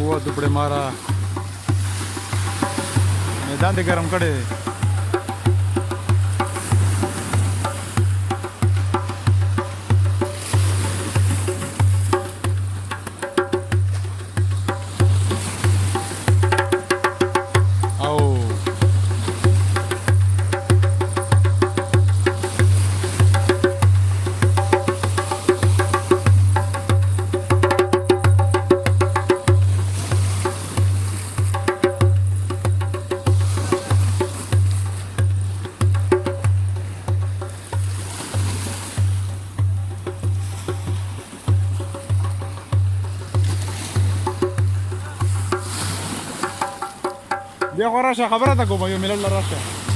वो दुपड़े मारा मैदान दे गरम कड़े देखो रशा खबर था को भाई मिलल रशा